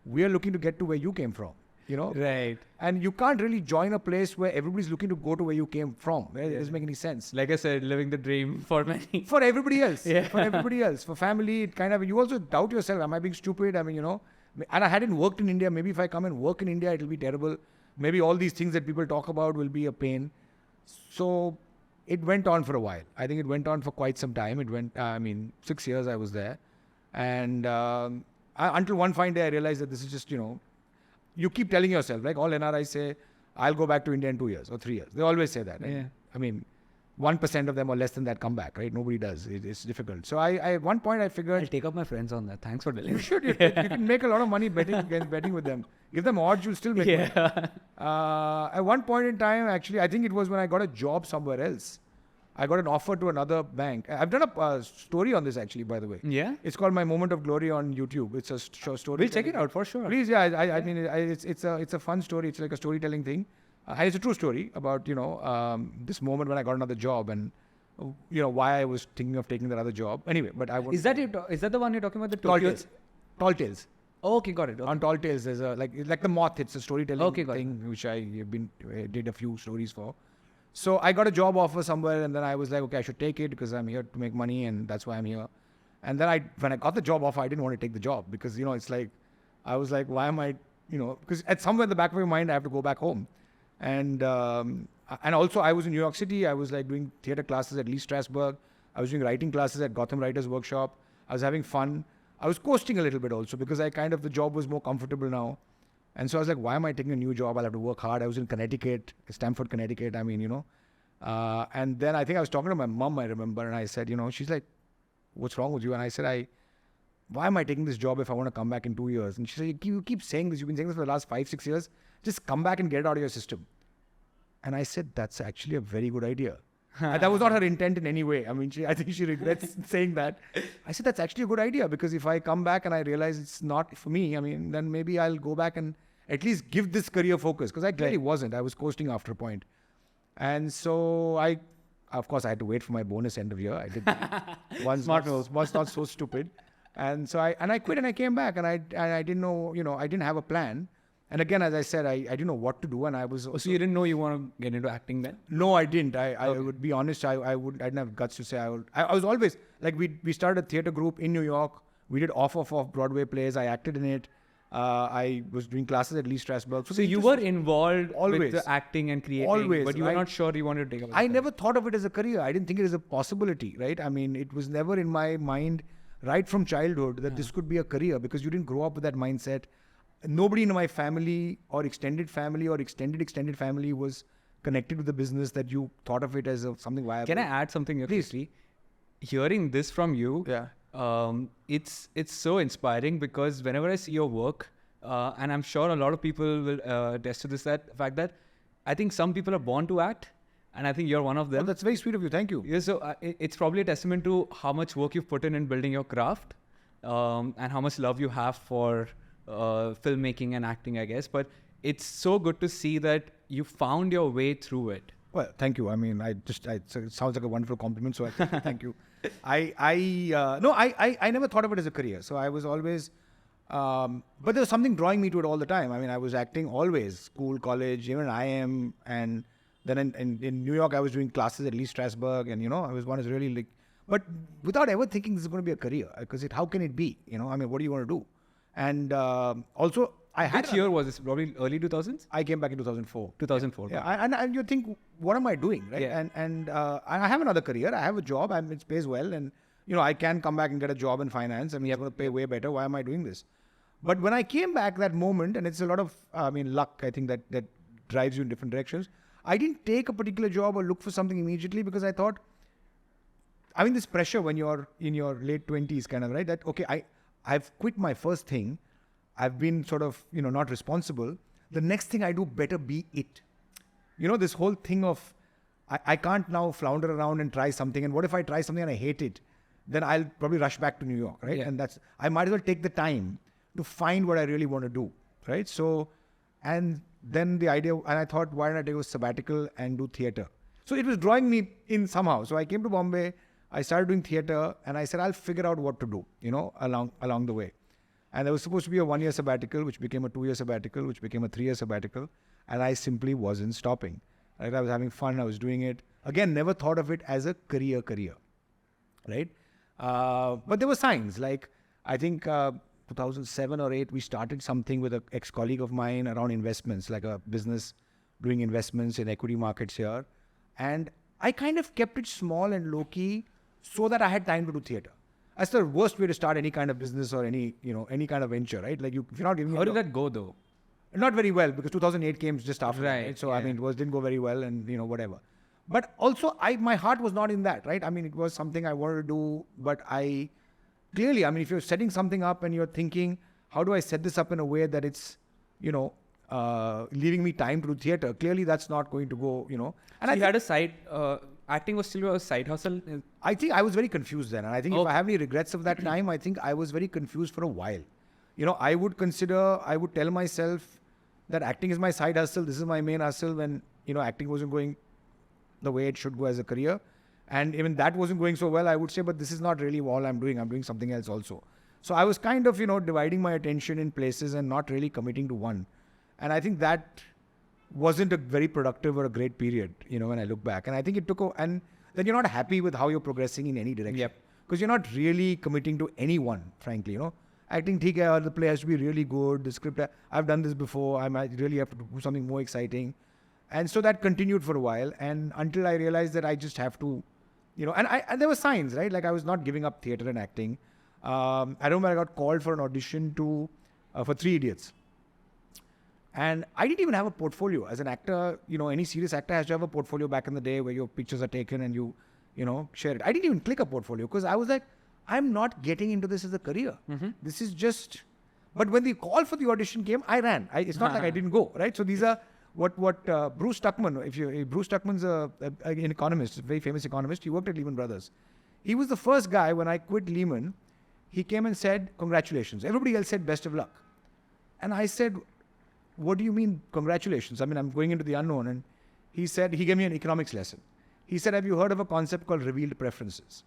we are looking to get to where you came from,
Right.
And you can't really join a place where everybody's looking to go to where you came from. It doesn't make any sense.
Like I said, living the dream for many.
For everybody else.
Yeah.
For everybody else. For family, it kind of, you also doubt yourself. Am I being stupid? I mean, and I hadn't worked in India. Maybe if I come and work in India, it'll be terrible. Maybe all these things that people talk about will be a pain. So it went on for a while. I think it went on for quite some time. It went, 6 years I was there. And until one fine day I realized that this is just, you keep telling yourself, like all NRIs say, I'll go back to India in 2 years or 3 years. They always say that. Right?
Yeah.
I mean, 1% of them or less than that come back, right? Nobody does. It's difficult. So I at one point I figured...
I'll take up my friends on that. Thanks for telling me.
You should. You can make a lot of money betting with them. Give them odds, you'll still make money. At one point in time, actually, I think it was when I got a job somewhere else. I got an offer to another bank. I've done a story on this actually, by the way.
Yeah?
It's called My Moment of Glory on YouTube. It's a story.
We'll check it out for sure.
Please, yeah. I mean, it's a fun story. It's like a storytelling thing. It's a true story about, this moment when I got another job and, why I was thinking of taking that other job. Anyway, but I won't...
Is that the one you're talking about? The
Tall
Tokyo?
Tales. Tall Tales.
Oh, okay, got it. Okay.
On Tall Tales, there's like the Moth. It's a storytelling
got
thing which I did a few stories for. So I got a job offer somewhere, and then I was like, okay, I should take it because I'm here to make money, and that's why I'm here. And then when I got the job offer, I didn't want to take the job because it's like, I was like, why am I, because at somewhere in the back of my mind, I have to go back home, and also I was in New York City. I was like doing theater classes at Lee Strasberg. I was doing writing classes at Gotham Writers Workshop. I was having fun. I was coasting a little bit also because the job was more comfortable now. And so I was like, why am I taking a new job? I'll have to work hard. I was in Connecticut, Stamford, Connecticut. I mean, and then I think I was talking to my mom, I remember, and I said, she's like, what's wrong with you? And I said, why am I taking this job if I want to come back in 2 years? And she said, you keep saying this. You've been saying this for the last 5-6 years. Just come back and get it out of your system. And I said, that's actually a very good idea. And that was not her intent in any way. I mean, I think she regrets saying that. I said, that's actually a good idea because if I come back and I realize it's not for me, then maybe I'll go back and at least give this career focus because I clearly wasn't. I was coasting after a point. And so of course, I had to wait for my bonus end of year. I did that.
Smart move.
Was not so stupid. And so I quit and I came back and I didn't know, I didn't have a plan. And again, as I said, I didn't know what to do, and I was.
So you didn't know you want to get into acting then?
No, I didn't. I would be honest. I didn't have guts to say I would. I was always like we started a theater group in New York. We did off Broadway plays. I acted in it. I was doing classes at Lee Strasberg.
So you were involved
always
with the acting and creating,
always,
but you were not sure you wanted to take up.
I never thought of it as a career. I didn't think it as a possibility. Right? I mean, it was never in my mind right from childhood that this could be a career because you didn't grow up with that mindset. Nobody in my family or extended family or extended family was connected with the business that you thought of it as something viable.
Can I add something here?
Please.
Quickly? Hearing this from you, it's so inspiring because whenever I see your work, and I'm sure a lot of people will attest to this, that fact that I think some people are born to act, and I think you're one of them.
Oh, that's very sweet of you. Thank you.
Yeah, so it's probably a testament to how much work you've put in building your craft, and how much love you have for filmmaking and acting, I guess. But it's so good to see that you found your way through it.
Well, thank you. I mean, it sounds like a wonderful compliment. So thank you. I never thought of it as a career. So I was always, but there was something drawing me to it all the time. I mean, I was acting always, school, college, even IIM, and then in New York, I was doing classes at Lee Strasberg, and I was really like, but without ever thinking this is going to be a career, because how can it be? I mean, what do you want to do? And also,
Which year was this? Probably early 2000s?
I came back in 2004.
2004.
Yeah, and you think, what am I doing, right?
Yeah.
And I have another career. I have a job. It pays well, and I can come back and get a job in finance. I mean, it's going to pay way better. Why am I doing this? But when I came back that moment, and it's a lot of, luck, I think that drives you in different directions. I didn't take a particular job or look for something immediately because I thought, this pressure when you're in your late 20s, kind of, right? That, okay, I've quit my first thing. I've been sort of, not responsible. The next thing I do better be it. This whole thing of, I can't now flounder around and try something. And what if I try something and I hate it? Then I'll probably rush back to New York, right?
Yeah.
And I might as well take the time to find what I really want to do, right? So, and then the idea, and I thought, why don't I take a sabbatical and do theatre? So it was drawing me in somehow. So I came to Bombay, I started doing theatre, and I said, I'll figure out what to do, along the way. And there was supposed to be a 1-year sabbatical, which became a 2-year sabbatical, which became a 3-year sabbatical. And I simply wasn't stopping. Right? I was having fun. I was doing it. Again, never thought of it as a career, right? But there were signs. Like, I think 2007 or 8, we started something with an ex-colleague of mine around investments, like a business doing investments in equity markets here. And I kind of kept it small and low-key so that I had time to do theatre. That's the worst way to start any kind of business or any kind of venture, right? Like if you're not giving.
How did that go though?
Not very well, because 2008 came just after, right? So
yeah.
it didn't go very well, and whatever. But also, my heart was not in that, right? I mean, it was something I wanted to do, but clearly, if you're setting something up and you're thinking, how do I set this up in a way that it's, leaving me time to do theatre? Clearly, that's not going to go, And
so you had a side. Acting was still a side hustle?
I think I was very confused then. And I think if I have any regrets of that time, I think I was very confused for a while. I would tell myself that acting is my side hustle. This is my main hustle, when, acting wasn't going the way it should go as a career. And even that wasn't going so well, I would say, but this is not really all I'm doing. I'm doing something else also. So I was kind of, dividing my attention in places and not really committing to one. And I think that wasn't a very productive or a great period, when I look back. And I think it and then you're not happy with how you're progressing in any direction.
Yep.
Because you're not really committing to anyone, frankly, Acting, the play has to be really good, the script, I've done this before, I might really have to do something more exciting. And so that continued for a while, and until I realized that I just have to, and there were signs, right? Like I was not giving up theatre and acting. I remember I got called for an audition for 3 Idiots. And I didn't even have a portfolio. As an actor, any serious actor has to have a portfolio back in the day where your pictures are taken and you share it. I didn't even click a portfolio because I was like, I'm not getting into this as a career. Mm-hmm. This is just... But when the call for the audition came, I ran. It's not like I didn't go, right? So these are what Bruce Tuckman, Bruce Tuckman's an economist, a very famous economist. He worked at Lehman Brothers. He was the first guy when I quit Lehman. He came and said, congratulations. Everybody else said, best of luck. And I said, what do you mean, congratulations? I'm going into the unknown. And he gave me an economics lesson. He said, have you heard of a concept called revealed preferences?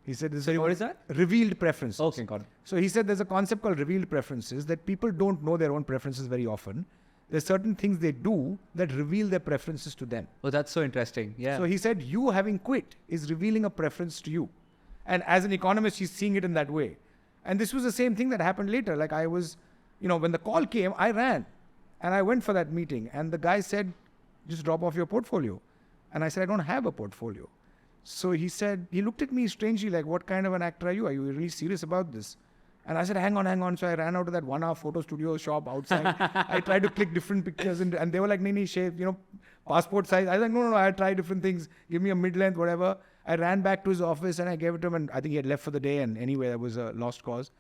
He said,
sorry, what is that?
Revealed preferences.
Okay, got it.
So he said there's a concept called revealed preferences, that people don't know their own preferences very often. There's certain things they do that reveal their preferences to them.
Oh, that's so interesting. Yeah.
So he said, you having quit is revealing a preference to you. And as an economist, he's seeing it in that way. And this was the same thing that happened later. Like I was, when the call came, I ran. And I went for that meeting. And the guy said, just drop off your portfolio. And I said, I don't have a portfolio. So he said, he looked at me strangely like, what kind of an actor are you? Are you really serious about this? And I said, hang on. So I ran out of that 1-hour photo studio shop outside. I tried to click different pictures and they were like, nee, shape, passport size. I was like, no, I tried different things. Give me a mid-length, whatever. I ran back to his office and I gave it to him, and I think he had left for the day, and anyway, it was a lost cause.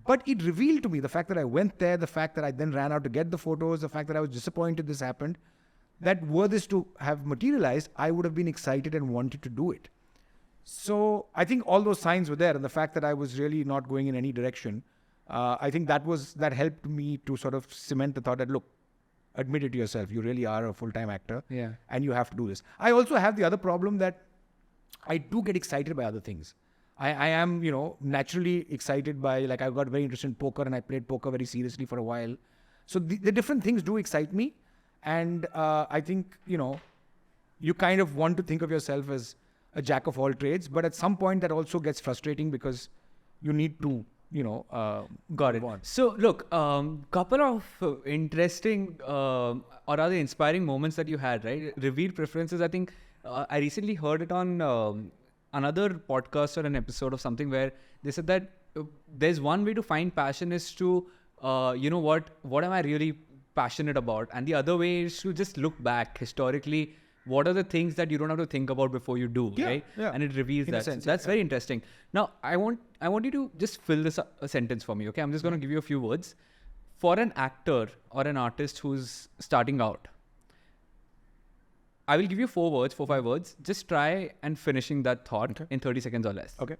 But it revealed to me the fact that I went there, the fact that I then ran out to get the photos, the fact that I was disappointed this happened, that were this to have materialized, I would have been excited and wanted to do it. So I think all those signs were there, and the fact that I was really not going in any direction, I think that helped me to sort of cement the thought that, look, admit it to yourself. You really are a full-time actor.
Yeah.
And you have to do this. I also have the other problem that I do get excited by other things. I am, naturally excited by, like, I got very interested in poker and I played poker very seriously for a while. So the different things do excite me. And I think, you kind of want to think of yourself as a jack of all trades. But at some point that also gets frustrating because you need to,
Got it. So look, couple of interesting or rather inspiring moments that you had, right? Revealed preferences. I think I recently heard it on another podcast or an episode of something where they said that there's one way to find passion is to, what am I really passionate about? And the other way is to just look back historically. What are the things that you don't have to think about before you do, right?
Yeah.
And it reveals
In a
that.
sense,
That's very interesting. Now, I want you to just fill this a sentence for me, okay? I'm just going to give you a few words. For an actor or an artist who's starting out, I will give you 4 5 words. Just try and finishing that thought in 30 seconds or less.
Okay.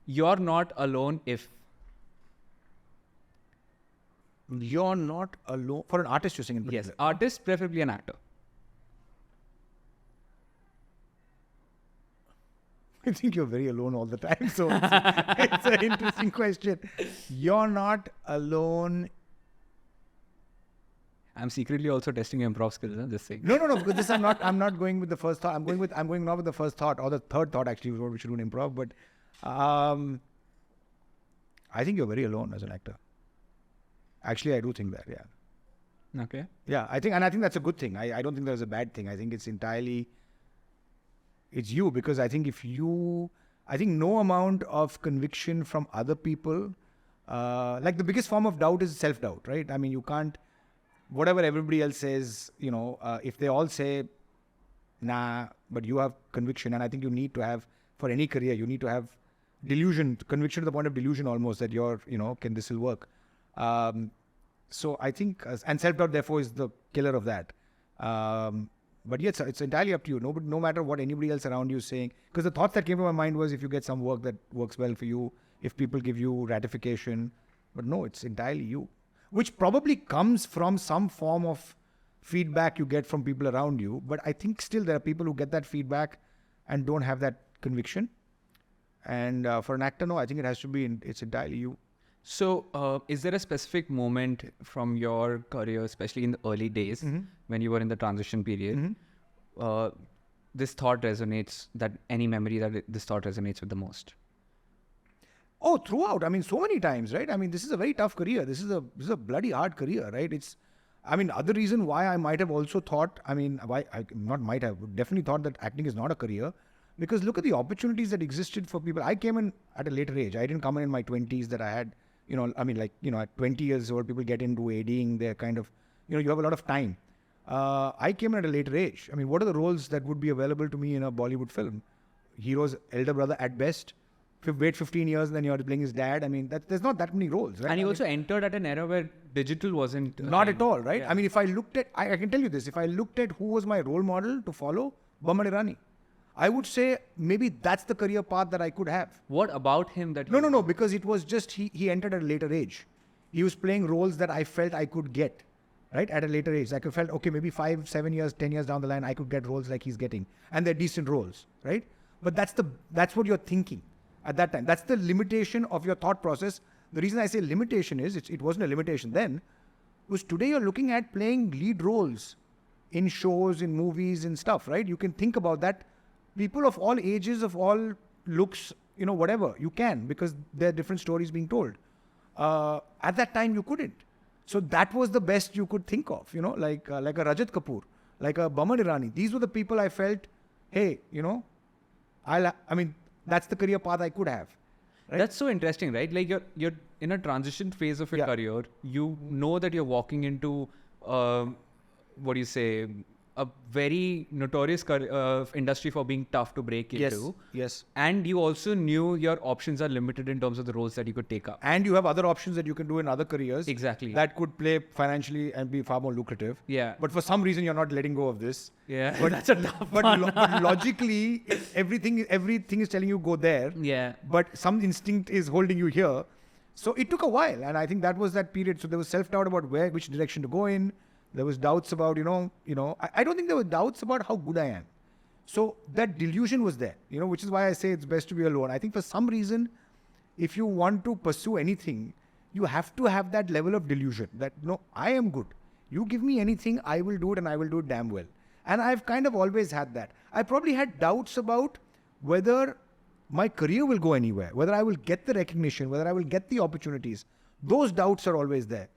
You're not alone if...
You're not alone. For an artist, you're saying in particular.
Yes, artist, preferably an actor.
I think you're very alone all the time. So it's an interesting question. You're not alone.
I'm secretly also testing your improv skills, just saying.
No, because this I'm not going with the first thought. I'm going not with the first thought or the third thought actually is what we should do in improv. But I think you're very alone as an actor. Actually, I do think that, yeah.
Okay.
Yeah, I think that's a good thing. I don't think there's a bad thing. I think it's entirely, it's you, because I think I think no amount of conviction from other people, like the biggest form of doubt is self-doubt, right? I mean, you can't, whatever everybody else says, if they all say, nah, but you have conviction, and I think you need to have, for any career, you need to have delusion, conviction to the point of delusion almost, that you're, can this will work? So I think, and self-doubt therefore is the killer of that. But yes, it's entirely up to you. No matter what anybody else around you is saying, because the thoughts that came to my mind was if you get some work that works well for you, if people give you ratification, but no, it's entirely you, which probably comes from some form of feedback you get from people around you. But I think still there are people who get that feedback and don't have that conviction. And for an actor, no, I think it has to be, it's entirely you.
So, is there a specific moment from your career, especially in the early days, when you were in the transition period, this thought resonates, that any memory that this thought resonates with the most?
Oh, throughout. I mean, so many times, right? I mean, this is a very tough career. This is a bloody hard career, right? Other reason why I might have also thought, definitely thought that acting is not a career. Because look at the opportunities that existed for people. I came in at a later age. I didn't come in my 20s that I had, at 20 years old, people get into ADing. They're kind of, you have a lot of time. I came in at a later age. I mean, what are the roles that would be available to me in a Bollywood film? Hero's elder brother at best. Wait 15 years and then you're playing his dad. I mean, there's not that many roles, right?
And he also entered at an era where digital wasn't...
Not at all, right?
Yeah.
I mean, if I looked at, I can tell you this, if I looked at who was my role model to follow, Bombay, I would say maybe that's the career path that I could have.
What about him that...
No, because it was just, he entered at a later age. He was playing roles that I felt I could get, right? At a later age. I felt, okay, maybe 5, 7 years, 10 years down the line, I could get roles like he's getting. And they're decent roles, right? But that's what you're thinking at that time. That's the limitation of your thought process. The reason I say limitation is, it wasn't a limitation then, was today you're looking at playing lead roles in shows, in movies, in stuff, right? You can think about that. People of all ages, of all looks, whatever, you can, because there are different stories being told. At that time, you couldn't. So that was the best you could think of, like a Rajat Kapoor, like a Boman Irani. These were the people I felt, hey, that's the career path I could have. Right?
That's so interesting, right? Like you're in a transition phase of your career. You know that you're walking into, a very notorious industry for being tough to break into.
Yes.
And you also knew your options are limited in terms of the roles that you could take up.
And you have other options that you can do in other careers.
Exactly.
That could play financially and be far more lucrative.
Yeah.
But for some reason, you're not letting go of this.
Yeah.
But
That's a tough
but logically, everything is telling you go there.
Yeah.
But some instinct is holding you here. So it took a while. And I think that was that period. So there was self-doubt about which direction to go in. There was doubts about, I don't think there were doubts about how good I am. So that delusion was there, which is why I say it's best to be alone. I think for some reason, if you want to pursue anything, you have to have that level of delusion that, no, I am good. You give me anything, I will do it, and I will do it damn well. And I've kind of always had that. I probably had doubts about whether my career will go anywhere, whether I will get the recognition, whether I will get the opportunities. Those doubts are always there.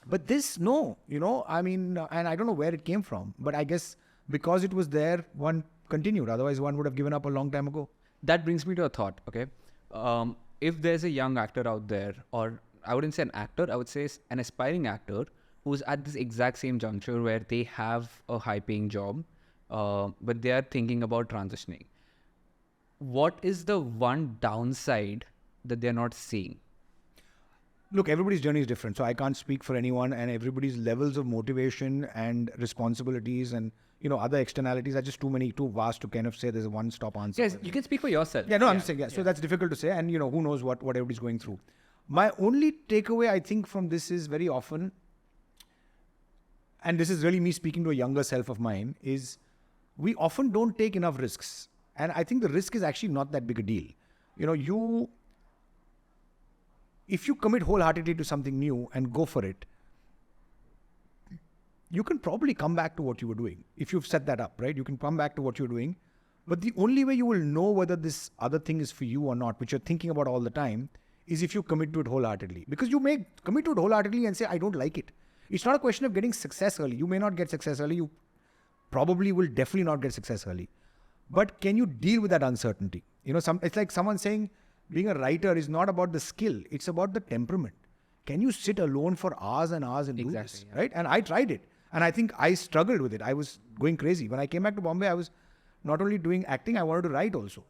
But this, no, and I don't know where it came from, but I guess because it was there, one continued. Otherwise, one would have given up a long time ago.
That brings me to a thought, okay? If there's a young actor out there, or I wouldn't say an actor, I would say an aspiring actor who's at this exact same juncture where they have a high-paying job, but they are thinking about transitioning. What is the one downside that they're not seeing?
Look, everybody's journey is different, so I can't speak for anyone, and everybody's levels of motivation and responsibilities and other externalities are just too vast to kind of say there's a one-stop answer.
Yes, you can speak for yourself.
Yeah, no, I'm saying, so that's difficult to say, and who knows what everybody's going through. My only takeaway, I think, from this is very often, and this is really me speaking to a younger self of mine, is we often don't take enough risks. And I think the risk is actually not that big a deal. If you commit wholeheartedly to something new and go for it, you can probably come back to what you were doing. If you've set that up, right? You can come back to what you're doing. But the only way you will know whether this other thing is for you or not, which you're thinking about all the time, is if you commit to it wholeheartedly. Because you may commit to it wholeheartedly and say, I don't like it. It's not a question of getting success early. You may not get success early. You probably will definitely not get success early. But can you deal with that uncertainty? It's like someone saying being a writer is not about the skill. It's about the temperament. Can you sit alone for hours and hours and do this, right? And I tried it. And I think I struggled with it. I was going crazy. When I came back to Bombay, I was not only doing acting, I wanted to write also.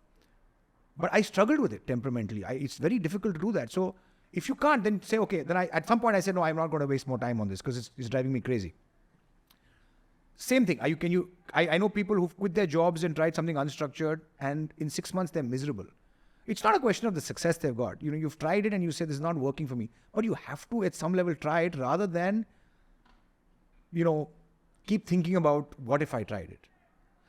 But I struggled with it temperamentally. It's very difficult to do that. So if you can't, then say, okay, then at some point I said, no, I'm not going to waste more time on this because it's driving me crazy. Same thing. I know people who've quit their jobs and tried something unstructured, and in 6 months they're miserable. It's not a question of the success they've got. You've tried it and you say this is not working for me, but you have to at some level try it rather than, keep thinking about what if I tried it.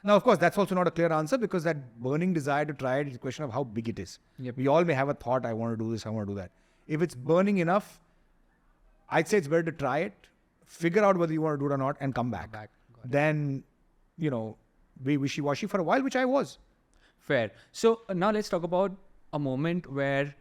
Now, of course, that's also not a clear answer because that burning desire to try it is a question of how big it is.
Yep.
We all may have a thought, I want to do this, I want to do that. If it's burning enough, I'd say it's better to try it, figure out whether you want to do it or not, and come back. Then, be wishy-washy for a while, which I was.
Fair. So now let's talk about a moment where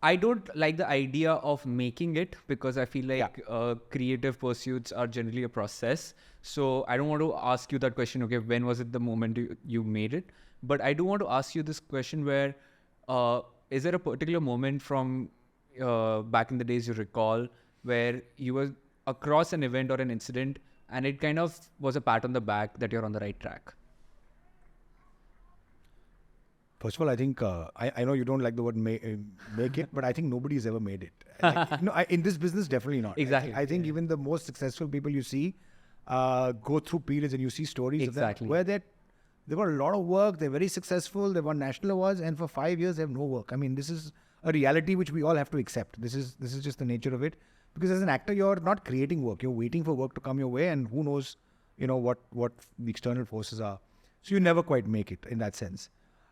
I don't like the idea of making it because I feel like creative pursuits are generally a process. So I don't want to ask you that question, okay, when was it the moment you made it? But I do want to ask you this question where, is there a particular moment from back in the days you recall where you were across an event or an incident and it kind of was a pat on the back that you're on the right track?
First of all, I think, I know you don't like the word make it, but I think nobody's ever made it. In this business, definitely not.
Exactly.
I think even the most successful people you see go through periods and you see stories of them where they've got a lot of work, they're very successful, they won national awards, and for 5 years they have no work. I mean, this is a reality which we all have to accept. This is just the nature of it. Because as an actor, you're not creating work. You're waiting for work to come your way, and who knows, what the external forces are. So you never quite make it in that sense.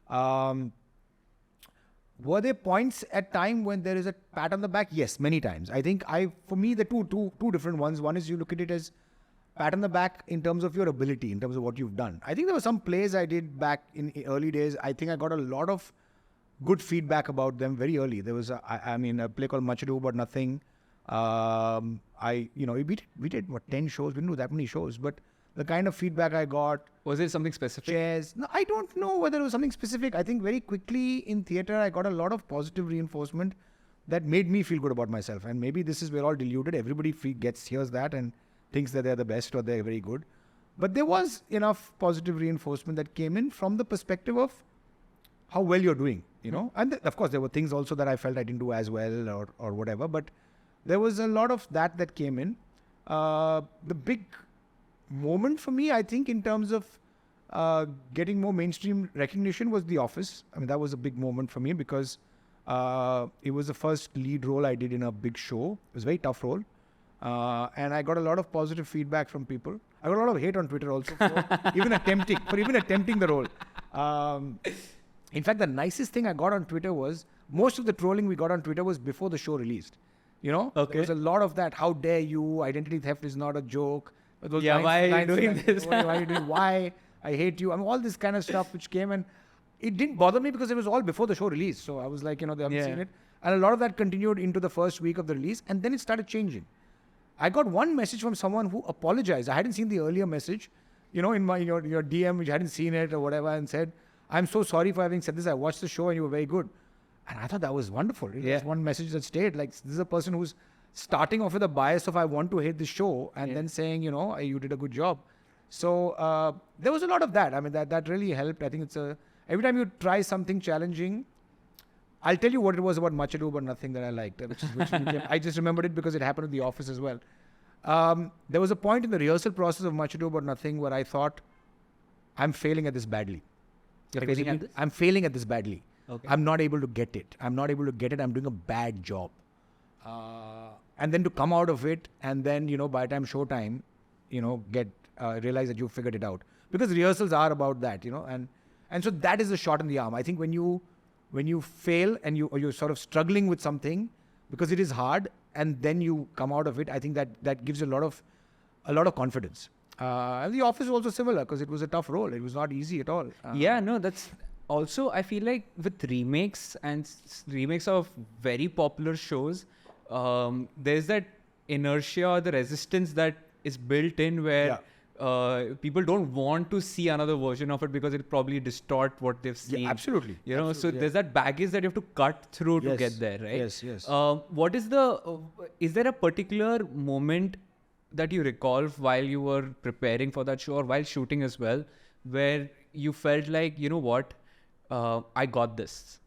Were there points at time when there is a pat on the back? Yes, many times. I think for me, the two different ones. One is you look at it as pat on the back in terms of your ability, in terms of what you've done. I think there were some plays I did back in early days. I think I got a lot of good feedback about them very early. There was a play called Machadoo About Nothing. We did 10 shows. We didn't do that many shows, but the kind of feedback I got.
Was it something specific?
Chairs. No, I don't know whether it was something specific. I think very quickly in theatre, I got a lot of positive reinforcement that made me feel good about myself. And maybe this is, we're all deluded. Everybody hears that and thinks that they're the best or they're very good. But there was enough positive reinforcement that came in from the perspective of how well you're doing, And of course, there were things also that I felt I didn't do as well or whatever. But there was a lot of that came in. The big moment for me, I think, in terms of getting more mainstream recognition was The Office. I mean, that was a big moment for me because it was the first lead role I did in a big show. It was a very tough role. And I got a lot of positive feedback from people. I got a lot of hate on Twitter also for even attempting the role. In fact, the nicest thing I got on Twitter was, most of the trolling we got on Twitter was before the show released. You know,
Okay.
there was a lot of that. How dare you? Identity theft is not a joke. Those
Yeah,
lines-
why are you
lines
doing
like,
this?
Why are you doing? Why? I hate you. I mean, all this kind of stuff which came, and it didn't bother me because it was all before the show released. So I was like, they haven't
Yeah.
seen it. And a lot of that continued into the first week of the release, and then it started changing. I got one message from someone who apologized. I hadn't seen the earlier message, in my your DM, which I hadn't seen it or whatever, and said, "I'm so sorry for having said this. I watched the show and you were very good." And I thought that was wonderful. It was one message that stayed. Like, this is a person who's starting off with a bias of I want to hate this show, and then saying, you did a good job. So there was a lot of that. I mean, that really helped. I think every time you try something challenging, I'll tell you what it was about Machadoo, but nothing that I liked. I just remembered it because it happened at the office as well. There was a point in the rehearsal process of Machadoo, but nothing, where I thought, I'm failing at this badly.
You're failing at this?
I'm failing at this badly.
Okay.
I'm not able to get it. I'm doing a bad job. And then to come out of it, and then, by the time showtime, realize that you figured it out. Because rehearsals are about that, and so that is a shot in the arm. I think when you fail and you're sort of struggling with something because it is hard, and then you come out of it, I think that gives you a lot of confidence. And The Office was also similar because it was a tough role. It was not easy at all.
Yeah, no, that's also, I feel like with remakes and remakes of very popular shows, there's that inertia or the resistance that is built in where people don't want to see another version of it because it probably distort what they've seen.
Yeah, absolutely.
So there's that baggage that you have to cut through to
Yes.
get there, right?
Yes.
What is is there a particular moment that you recall while you were preparing for that show or while shooting as well, where you felt like, you know what, I got this?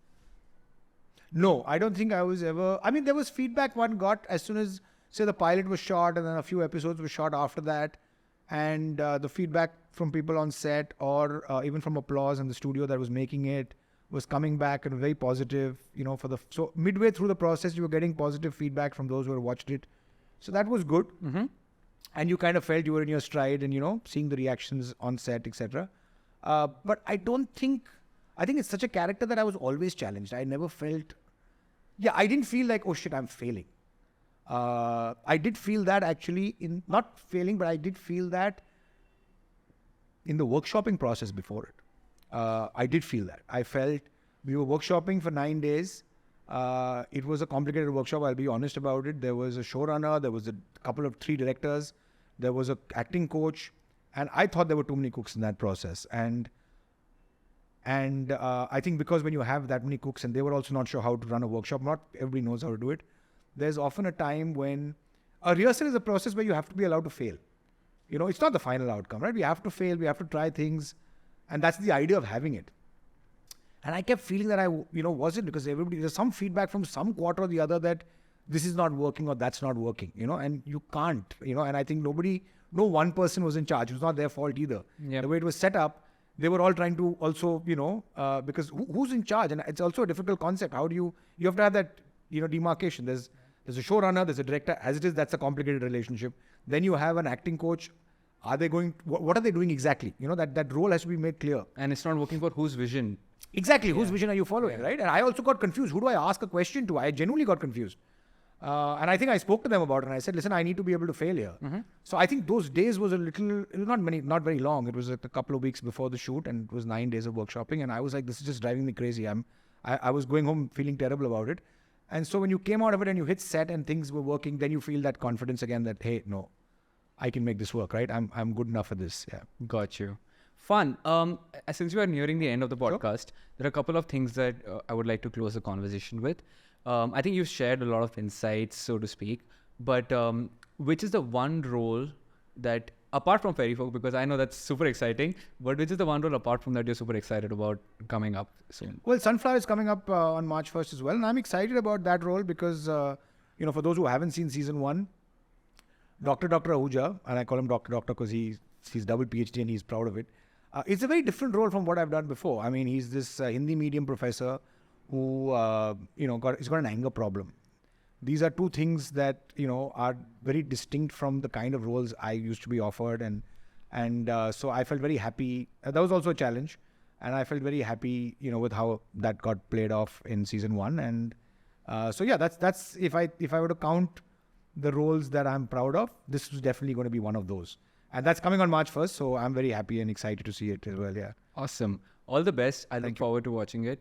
No, I don't think I was ever... I mean, there was feedback one got as soon as, say, the pilot was shot, and then a few episodes were shot after that. And the feedback from people on set or even from Applause and the studio that was making it was coming back and very positive, so midway through the process, you were getting positive feedback from those who had watched it. So that was good.
Mm-hmm.
And you kind of felt you were in your stride and, seeing the reactions on set, etc. But I think it's such a character that I was always challenged. I never felt... Yeah, I didn't feel like, oh shit, I'm failing. I did feel that actually not failing, but I did feel that in the workshopping process before it. I did feel that. I felt we were workshopping for 9 days. It was a complicated workshop, I'll be honest about it. There was a showrunner, there was a couple of 3 directors, there was an acting coach, and I thought there were too many cooks in that process. And I think because when you have that many cooks and they were also not sure how to run a workshop, not everybody knows how to do it. There's often a time when a rehearsal is a process where you have to be allowed to fail. It's not the final outcome, right? We have to fail, we have to try things, and that's the idea of having it. And I kept feeling that I wasn't, because there's some feedback from some quarter or the other that this is not working or that's not working, and you can't, and I think no one person was in charge. It was not their fault either.
Yep.
The way it was set up, they were all trying to also, because who's in charge? And it's also a difficult concept. How do you have to have that, demarcation. There's a showrunner, there's a director. As it is, that's a complicated relationship. Then you have an acting coach. What are they doing exactly? That role has to be made clear.
And it's not working for whose vision?
Exactly. Whose vision are you following, right? And I also got confused. Who do I ask a question to? I genuinely got confused. And I think I spoke to them about it, and I said, listen, I need to be able to fail here. Mm-hmm. So I think those days was not very long. It was a couple of weeks before the shoot, and it was 9 days of workshopping. And I was like, this is just driving me crazy. I was going home feeling terrible about it. And so when you came out of it and you hit set and things were working, then you feel that confidence again that, hey, no, I can make this work, right? I'm good enough for this. Yeah.
Got you. Fun. Since we are nearing the end of the podcast, there are a couple of things that I would like to close the conversation with. I think you've shared a lot of insights, so to speak, but which is the one role that, apart from Fairy Folk, because I know that's super exciting, but which is the one role apart from that you're super excited about coming up soon?
Well, Sunflower is coming up on March 1st as well. And I'm excited about that role because, for those who haven't seen season 1, Dr. Ahuja, and I call him Dr. because he's double PhD and he's proud of it. It's a very different role from what I've done before. I mean, he's this Hindi medium professor who, he's got an anger problem. these are two things that, you know, are very distinct from the kind of roles I used to be offered. And so I felt very happy. That was also a challenge. And I felt very happy, you know, with how that got played off in season 1. And so yeah, that's if I were to count the roles that I'm proud of, this was definitely going to be one of those. And that's coming on March 1st. So I'm very happy and excited to see it as well. Yeah.
Awesome. All the best. I look forward to watching it.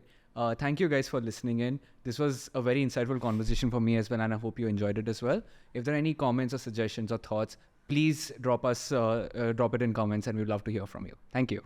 Thank you guys for listening in. This was a very insightful conversation for me as well, and I hope you enjoyed it as well. If there are any comments or suggestions or thoughts, please drop it in comments, and we'd love to hear from you. Thank you.